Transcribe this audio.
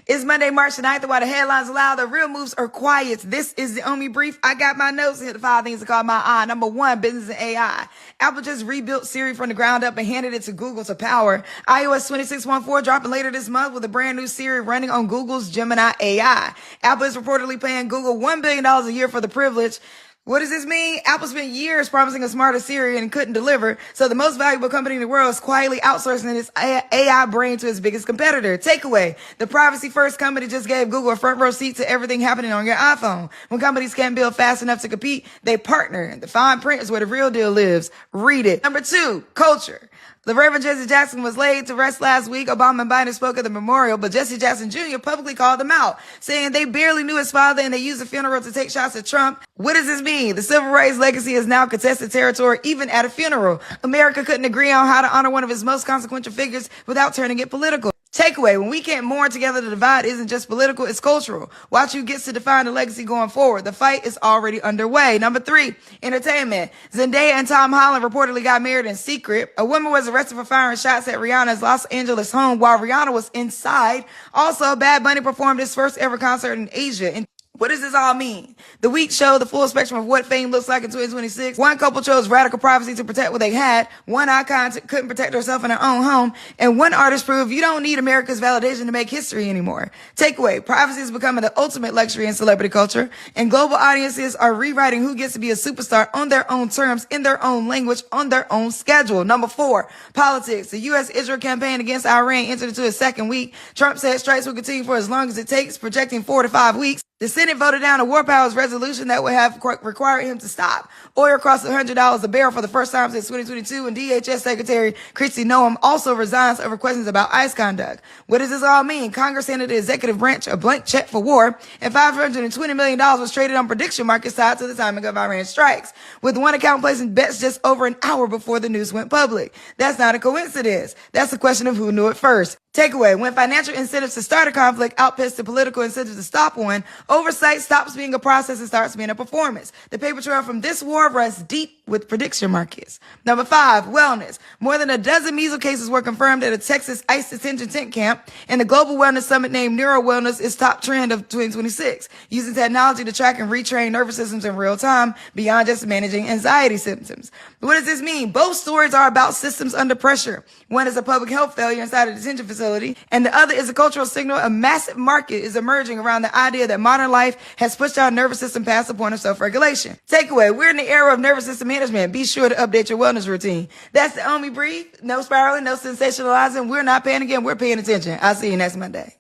It's Monday, March 9th, and while the headlines are loud, the real moves are quiet. This is the Omi Brief. I got my notes and hit the 5 things that caught my eye. Number 1, business and AI. Apple just rebuilt Siri from the ground up and handed it to Google to power. iOS 26.14 dropping later this month with a brand new Siri running on Google's Gemini AI. Apple is reportedly paying Google $1 billion a year for the privilege. What does this mean? Apple spent years promising a smarter Siri and couldn't deliver, so the most valuable company in the world is quietly outsourcing its AI brain to its biggest competitor. Takeaway: the privacy-first company just gave Google a front row seat to everything happening on your iPhone. When companies can't build fast enough to compete, they partner. The fine print is where the real deal lives. Read it. Number 2, culture. The Reverend Jesse Jackson was laid to rest last week. Obama and Biden spoke at the memorial, but Jesse Jackson Jr. publicly called them out, saying they barely knew his father and they used the funeral to take shots at Trump. What does this mean? The civil rights legacy is now contested territory, even at a funeral. America couldn't agree on how to honor one of his most consequential figures without turning it political. Takeaway: when we can't mourn together, the divide isn't just political, it's cultural. Watch who gets to define the legacy going forward. The fight is already underway. Number 3, entertainment. Zendaya and Tom Holland reportedly got married in secret. A woman was arrested for firing shots at Rihanna's Los Angeles home while Rihanna was inside. Also, Bad Bunny performed his first ever concert in Asia. What does this all mean? The week showed the full spectrum of what fame looks like in 2026. One couple chose radical privacy to protect what they had. One icon couldn't protect herself in her own home. And one artist proved you don't need America's validation to make history anymore. Takeaway: privacy is becoming the ultimate luxury in celebrity culture. And global audiences are rewriting who gets to be a superstar on their own terms, in their own language, on their own schedule. Number 4, politics. The U.S.-Israel campaign against Iran entered into its second week. Trump said strikes will continue for as long as it takes, projecting 4 to 5 weeks. The Senate voted down a war powers resolution that would have required him to stop. Oil crossed $100 a barrel for the first time since 2022, and DHS Secretary Kristi Noem also resigns over questions about ICE conduct. What does this all mean? Congress handed the executive branch a blank check for war, and $520 million was traded on prediction markets tied to the timing of Iran strikes, with one account placing bets just over an hour before the news went public. That's not a coincidence. That's a question of who knew it first. Takeaway: when financial incentives to start a conflict outpace the political incentives to stop one, oversight stops being a process and starts being a performance. The paper trail from this war runs deep with prediction markets. Number 5, wellness. More than a dozen measles cases were confirmed at a Texas ICE detention tent camp, and the global wellness summit named Neuro Wellness its top trend of 2026, using technology to track and retrain nervous systems in real time beyond just managing anxiety symptoms. What does this mean? Both stories are about systems under pressure. One is a public health failure inside a detention facility, and the other is a cultural signal. A massive market is emerging around the idea that modern life has pushed our nervous system past the point of self-regulation. Takeaway: we're in the era of nervous system management. Be sure to update your wellness routine. That's the Omi Brief. No spiraling, no sensationalizing. We're not panicking. We're paying attention. I'll see you next Monday.